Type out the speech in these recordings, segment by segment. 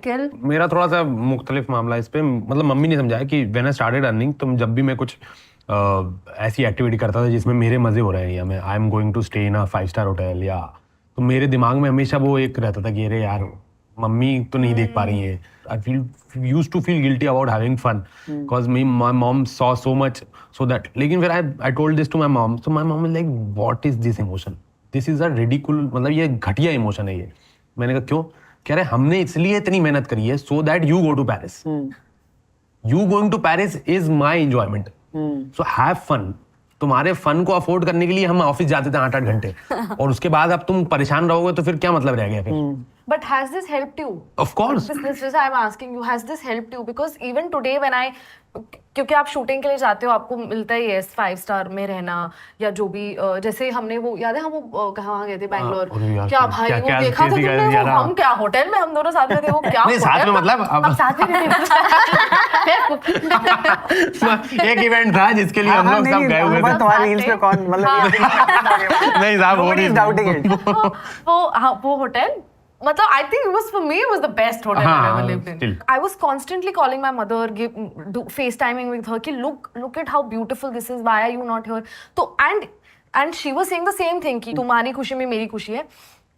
निखिल? मेरा थोड़ा सा मुख्तलिफ मामला इस पे, मतलब मम्मी ने समझाया कि व्हेन आई स्टार्टेड अर्निंग, तो जब भी मैं कुछ ऐसी एक्टिविटी करता था जिसमें मेरे मजे हो रहे हैं, या मैं I am going to stay in a 5 star hotel, या तो मेरे दिमाग में हमेशा वो एक रहता था कि अरे यार मम्मी तो नहीं देख पा रही है. I feel used to feel guilty about having fun because my mom saw so much so that. लेकिन फिर I told this to my mom, so my mom is like what is this emotion, this is a ridiculous, मतलब ये घटिया emotion है ये. मैंने कहा क्यों? कह रहे हमने इसलिए इतनी मेहनत करी है so that you go to Paris. You going to Paris is my enjoyment, so have fun. तुम्हारे फन को अफोर्ड करने के लिए हम ऑफिस जाते थे 8-8 घंटे और उसके बाद अब तुम परेशान रहोगे तो फिर क्या मतलब रह गया फिर. But has this helped you? Of course. This is I'm asking you, has this helped you? Because even today when क्योंकि आप शूटिंग के लिए जाते हो, आपको मिलता ही है 5 स्टार में रहना, या जो भी जैसे हमने वो याद है हम वो कहाँ गए थे, बैंगलोर. क्या भाई वो देखा था तुमने, वो हम क्या होटल में हम दोनों साथ में थे, वो क्या नहीं साथ में मतलब अब साथ में एक इवेंट था जिसके लिए हम लोग सब गए हुए थे. तुम्हारे रील्स पे कौन मतलब नहीं साहब वो होटल, मतलब I think it was for me, it was the best hotel I've ever lived in. Still. I was constantly calling my mother, FaceTiming with her, कि look at how beautiful this is, why are you not here? तो and she was saying the same thing कि तुम्हारी खुशी में मेरी खुशी है.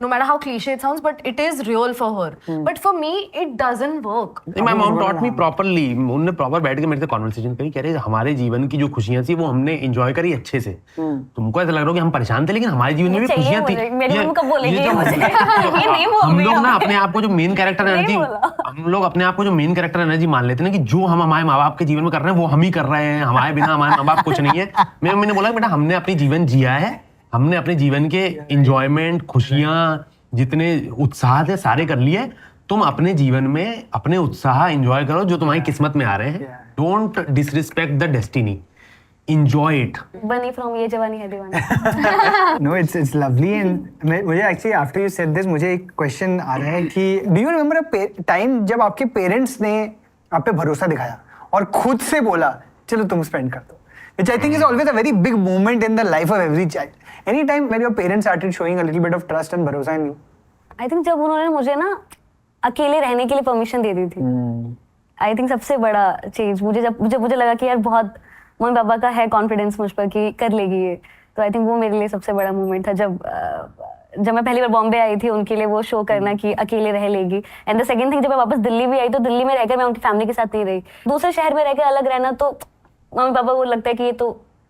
No matter how cliche it sounds, but it is real for her. But for me, it doesn't work. My mom taught me properly. उन्होंने proper बैठ के मेरे से कॉन्वर्सेशन करी, कह रहे हमारे जीवन की जो खुशियां थी वो हमने एंजॉय करी अच्छे से. तुमको ऐसा लग रहा हो कि हम परेशान थे, लेकिन हमारे जीवन में भी खुशियां थी. मेरी मम्मी कब बोलेगी ये नहीं बोल. हम लोग ना अपने आप को जो मेन कैरेक्टर एनर्जी, हम लोग अपने आप को जो मेन कैरेक्टर एनर्जी मान लेते हैं ना, कि जो हम हमारे माँ बाप के जीवन में कर रहे हैं वो हम ही कर रहे हैं, हमारे बिना हमारे माँ बाप कुछ नहीं है. मेरी मम्मी ने बोला बेटा हमने अपनी जीवन जिया है, हमने अपने जीवन के एंजॉयमेंट, खुशियां, जितने उत्साह थे सारे कर लिए. तुम अपने जीवन में अपने उत्साह एंजॉय करो जो तुम्हारी किस्मत में आ रहे हैं. Don't disrespect the destiny, enjoy it. Bunny from ये जवानी है दीवानी. No, it's lovely and मुझे actually after you said this मुझे एक question आ रहा है कि do you remember a time जब आपके parents ने आप पे भरोसा दिखाया और खुद से बोला चलो तुम spend कर दो, which I think is always a very big moment in the life of every child. Any time when your parents started showing a little bit of trust and भरोसा in you? I think जब उन्होंने मुझे ना अकेले रहने के लिए permission दे दी थी, I think सबसे बड़ा चीज मुझे लगा कि यार बहुत मम्मी पापा का है कॉन्फिडेंस मुझ पर कि कर लेगी ये, तो आई थिंक वो मेरे लिए सबसे बड़ा मोमेंट था जब मैं पहली बार बॉम्बे आई थी उनके लिए वो शो करना कि अकेले रह लेगी. एंड द सेकंड थिंग, जब मैं वापस दिल्ली भी आई तो दिल्ली में रहकर मैं उनकी फैमिली के साथ नहीं रही. दूसरे शहर में रहकर अलग रहना तो मम्मी पापा को लगता है कि ये तो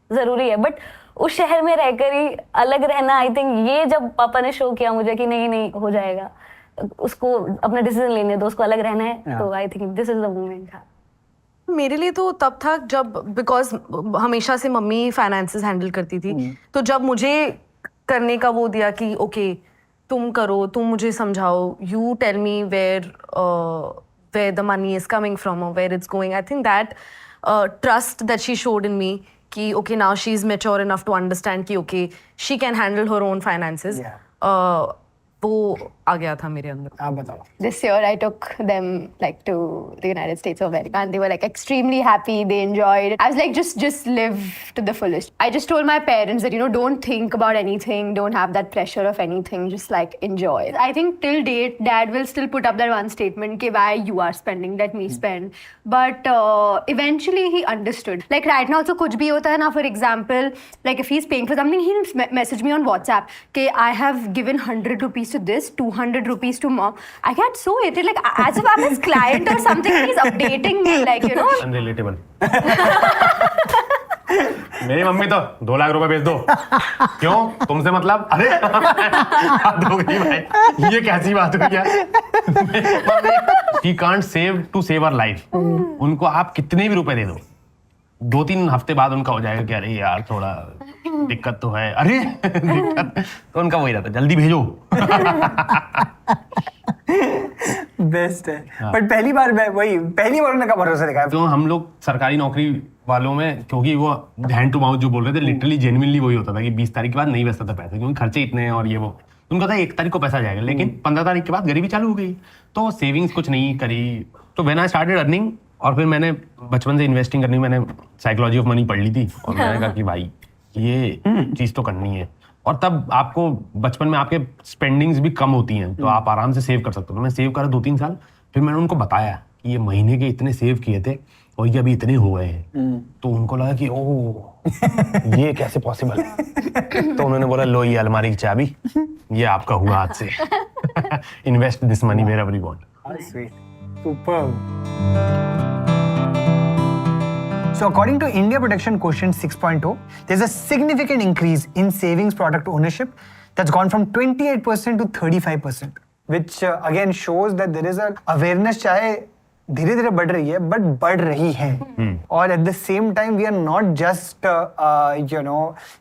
जरूरी है, बट उस शहर में रहकर ही अलग रहना, आई थिंक ये जब पापा ने शो किया मुझे कि नहीं हो जाएगा, उसको अपना डिसीजन लेने दो, उसको अलग रहना है, तो I think this is the moment. मेरे लिए तो तब था जब, बिकॉज हमेशा से मम्मी फाइनेंसेस हैंडल करती थी, तो जब मुझे करने का वो दिया कि ओके तुम करो, तुम मुझे समझाओ, you tell me where the money is coming from, where it's going. I think that trust that she showed in me कि okay now she is mature enough to understand कि okay she can handle her own finances, वो आ गया था मेरे अंदर. आप बताओ. This year I took them like to the United States of America and they were like extremely happy, they enjoyed it. I was like just live to the fullest. I just told my parents that don't think about anything, don't have that pressure of anything, just like enjoy. I think till date dad will still put up that one statement कि why you are spending, let me spend, but eventually he understood. Like right now also कुछ भी होता है ना, for example like if he's paying for something he'll message me on WhatsApp कि I have given 100 rupees to this, 200 rupees to mom. I get so irritated, like as if I'm his client or something. He's updating me, like Unrelatable. मेरी mummy तो 2 लाख रुपए भेज दो. क्यों? तुमसे मतलब? अरे बात हो गई भाई, ये कैसी बात हुई यार. She can't save to save her life. उनको आप कितने भी रुपए दे दो, 2-3 हफ्ते बाद उनका हो जाएगा कि अरे यार थोड़ा दिक्कत तो है, अरे दिक्कत, तो उनका वही रहता है जल्दी भेजो. बेस्ट है. बट पहली बार उन्होंने भरोसा दिखाया. तो हम लोग सरकारी नौकरी वालों में, क्योंकि वो हैंड टू माउथ जो बोल रहे थे, लिटरली जेन्युइनली वही होता था कि 20 तारीख के बाद नहीं बचता था पैसे, क्योंकि खर्चे इतने हैं और ये वो. उनको था 1 तारीख को पैसा जाएगा, लेकिन 15 तारीख के बाद गरीबी चालू हो गई, तो सेविंग्स कुछ नहीं करी. तो व्हेन आई स्टार्टेड अर्निंग, और फिर मैंने बचपन से इन्वेस्टिंग करनी, मैंने साइकोलॉजी ऑफ मनी पढ़ ली थी और मैंने कहा कि भाई ये चीज तो करनी है. और तब आपको बचपन में आपके स्पेंडिंग्स भी कम होती हैं, तो आप आराम से सेव कर सकते हो. तो मैं सेव करा 2-3 साल. फिर मैंने उनको बताया कि ये महीने के इतने सेव किए थे और ये अभी इतने हो गए हैं। तो उनको लगा कि ओह ये कैसे पॉसिबल है। तो उन्होंने बोला लो ये अलमारी की चाबी, ये आपका हुआ आज से। Invest this money wherever you want. Sweet. Superb. So according to India Protection Quotient 6.0, there's a significant increase in savings product ownership that's gone from 28% to 35%, which again shows that there is an awareness, चाहे धीरे धीरे बढ़ रही है but बढ़ रही है। और at the same time we are not just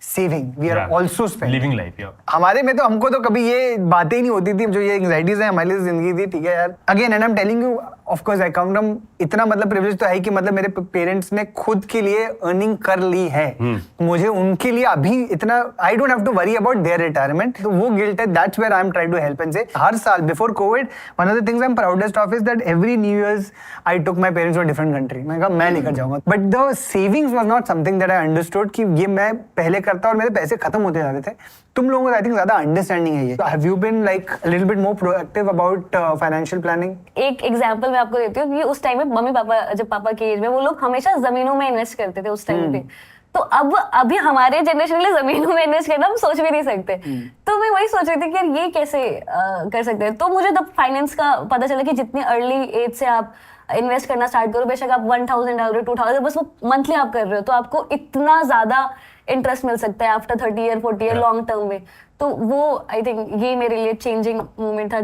saving, we are also spending, living life. हमारे में तो हमको तो कभी ये बातें ही नहीं होती थी, जो ये एंग्जाइटीज है हमारी जिंदगी थी, ठीक है यार। Again and I am telling you, of course I come from इतना मतलब प्रिविलेज तो है कि मतलब मेरे पेरेंट्स ने खुद के लिए अर्निंग कर ली है। मुझे उनके लिए अभी इतना I don't have to worry about their retirement, तो वो गिल्ट है, that's where I am trying to help and से हर साल before Covid one of the things I am proudest of is that every new years I took my parents to a different country. मैंने कहा मैं लेकर जाऊंगा, but the savings was not something that I understood कि ये मैं पहले करता और मेरे पैसे खत्म होते जा रहे थे। तुम लोगों को आई थिंक ज्यादा अंडरस्टैंडिंग है ये। Have you been like a little bit more proactive about financial planning? एक एग्जांपल मैं आपको देती हूँ कि उस टाइम में मम्मी पापा, जब पापा की एज में, वो लोग हमेशा जमीनों में इन्वेस्ट करते थे उस टाइम पे। तो अब अभी हमारे जनरेशन के लिए जमीनों में इन्वेस्ट करना हम सोच भी नहीं सकते। तो मैं वही सोच रही थी कि यार ये कैसे कर सकते हैं। तो मुझे तब फाइनेंस का पता चला कि जितनी अर्ली एज से आप इन्वेस्ट करना स्टार्ट करो, बेशक आप 1000 डाल रहे हो 2000, बस वो मंथली आप कर रहे हो, तो आपको इतना ज्यादा इंटरेस्ट मिल सकता है after 30 year 40 year long term में। तो वो आई थिंक ये मेरे लिए चेंजिंग मोमेंट था।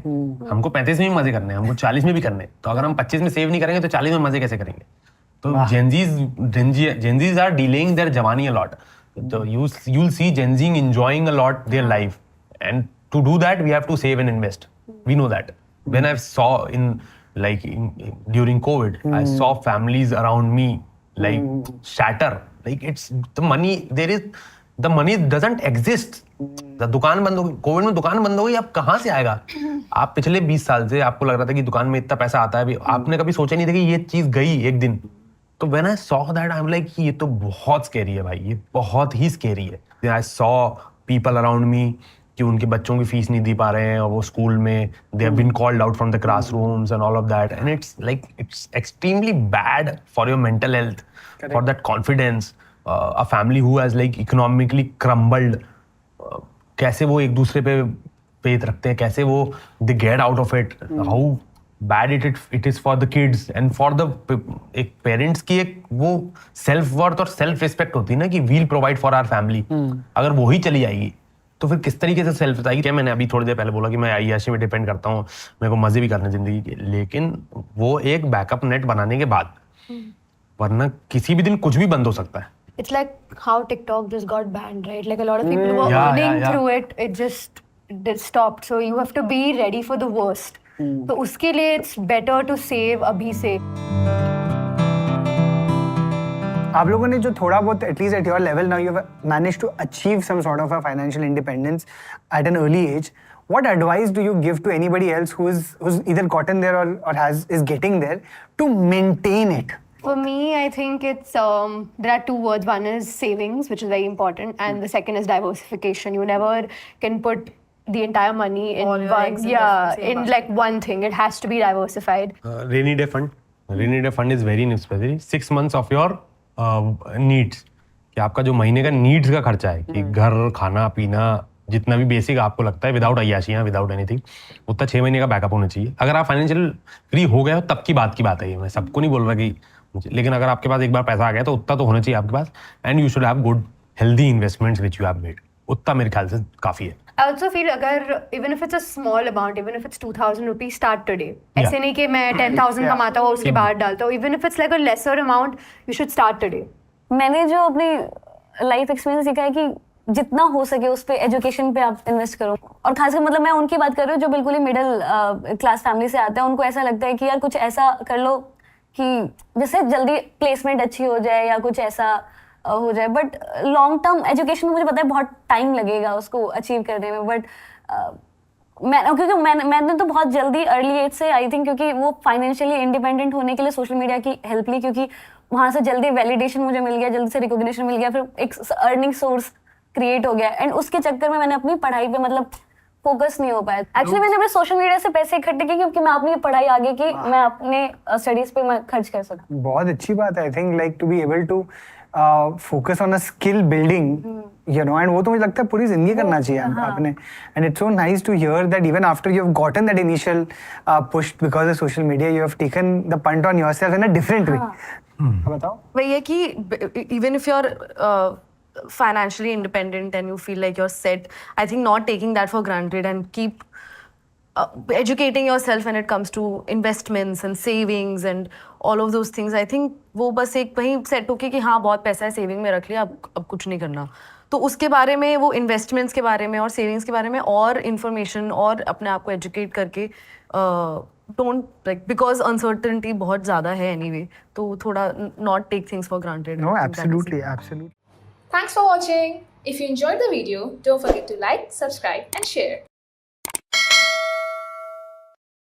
हमको 35 में भी मजे करने हैं, हमको 40 में भी करने हैं। तो अगर हम 25 में सेव नहीं करेंगे तो 40 में मजे कैसे करेंगे? तो Gen Zs are delaying their jawani a lot. So you'll see Gen Z enjoying a lot their life, and to do that we have to save and invest. We know that. When I saw during COVID, I saw families around me like shatter. Like the money doesn't exist. दुकान बंद हो गई, Covid में दुकान बंद हो गई, अब कहाँ से आएगा? आप पिछले 20 साल से आपको लग रहा था कि दुकान में इतना पैसा आता है, आपने कभी सोचा नहीं था कि ये चीज गई एक दिन। तो when I saw that, I'm like ये तो बहुत स्कैरी है भाई, ये बहुत ही स्कैरी है। I saw people around me कि उनके बच्चों की फीस नहीं दे पा रहे हैं और वो स्कूल में they have been called out from the classrooms and all of that, and it's extremely bad for your mental health, for that confidence. A family who has like economically crumbled, कैसे वो एक दूसरे पे faith रखते हैं, कैसे वो they get out of it, how bad it is for the kids and for the एक पेरेंट्स की एक वो सेल्फ वर्थ और सेल्फ रिस्पेक्ट होती है ना कि we'll provide for our family। अगर वो ही चली जाएगी तो फिर किस तरीके से सेल्फ आएगी? क्या मैंने अभी थोड़ी देर पहले बोला कि मैं अय्याशी में डिपेंड करता हूँ, मेरे को मजे भी करने जिंदगी के, लेकिन वो एक बैकअप नेट बनाने के बाद, वरना किसी भी दिन कुछ भी बंद हो सकता है। It's like how TikTok just got banned, right? Like a lot of people were earning through it, it just stopped. So you have to be ready for the worst. तो उसके लिए it's better to save अभी से। आप लोगों ने जो थोड़ा बहुत at least at your level now you have managed to achieve some sort of a financial independence at an early age, what advice do you give to anybody else who's either gotten there or is getting there to maintain it? For me, I think it's there are two words. One is savings, which is very important, and the second is diversification. You never can put the entire money in All your eggs in like one thing. It has to be diversified. Rainy day fund. Rainy day fund is very necessary. 6 months of your needs. कि आपका जो महीने का needs का खर्चा है, कि घर, खाना, पीना, जितना भी बेसिक आपको लगता है विदाउट अय्याशियाँ, विदाउट एनीथिंग, उतना 6 महीने का बैकअप होना चाहिए। अगर आप फाइनेंशियल फ्री हो गए हो तब की बात है ये, मैं सबको नहीं बोल रहा कि, लेकिन अगर आपके पास एक बार पैसा आ गया तो उतना तो होना चाहिए आपके पास, and you should have good healthy investments which you have made, उतना मेरे ख्याल से काफी है। I also feel अगर even if it's a small amount, even if it's 2000 rupees, start today. ऐसे नहीं कि मैं 10,000 कमाता हूँ उसके बाद डालता हूँ। Even if it's like a lesser amount, you should start today. मैंने जो अपनी लाइफ एक्सपीरियंस सीखा है कि जितना हो सके उस पे एजुकेशन पे आप इन्वेस्ट करो, और खासकर मतलब मैं उनकी बात कर रही हूँ जो बिल्कुल ही मिडिल क्लास फैमिली से आते हैं। उनको ऐसा लगता है कि यार कुछ ऐसा कर लो कि जिससे जल्दी प्लेसमेंट अच्छी हो जाए या कुछ ऐसा हो जाए, बट लॉन्ग टर्म एजुकेशन में मुझे पता है बहुत टाइम लगेगा उसको अचीव करने में। बट क्योंकि मैंने तो बहुत जल्दी अर्ली एज से आई थिंक, क्योंकि वो फाइनेंशियली इंडिपेंडेंट होने के लिए सोशल मीडिया की हेल्प ली, क्योंकि वहाँ से जल्दी वैलिडेशन मुझे मिल गया, जल्दी से रिकॉग्निशन मिल गया, फिर एक अर्निंग सोर्स क्रिएट हो गया। एंड उसके चक्कर में मैंने अपनी पढ़ाई पे मतलब फोकस नहीं हो पाया। एक्चुअली मैंने अपने सोशल मीडिया से पैसे इकट्ठे किए क्योंकि मैं अपनी पढ़ाई आगे की मैं अपने स्टडीज पे मैं खर्च कर सकूं। बहुत अच्छी बात है। I think like to be able to focus on a skill building, you know, and वो तो मुझे लगता है पूरी जिंदगी करना चाहिए आपने। And it's so nice to hear that even after you have gotten that initial push because of social media, you have taken the punt on yourself in a different way. बताओ। वही है कि even if you're financially independent and you feel like you're set, I think not taking that for granted and keep educating yourself when it comes to investments and savings and all of those things. I think वो बस एक वहीं set होके कि हाँ बहुत पैसा है सेविंग में रख लिया, अब कुछ नहीं करना। तो उसके बारे में, वो इन्वेस्टमेंट्स के बारे में और सेविंग्स के बारे में और इन्फॉर्मेशन और अपने आप को एजुकेट करके डोंट लाइक, बिकॉज अनसर्टेनिटी बहुत ज़्यादा है एनीवे, तो थोड़ा not take things for granted. No, absolutely, absolutely. Thanks for watching. If you enjoyed the video, don't forget to like, subscribe and share.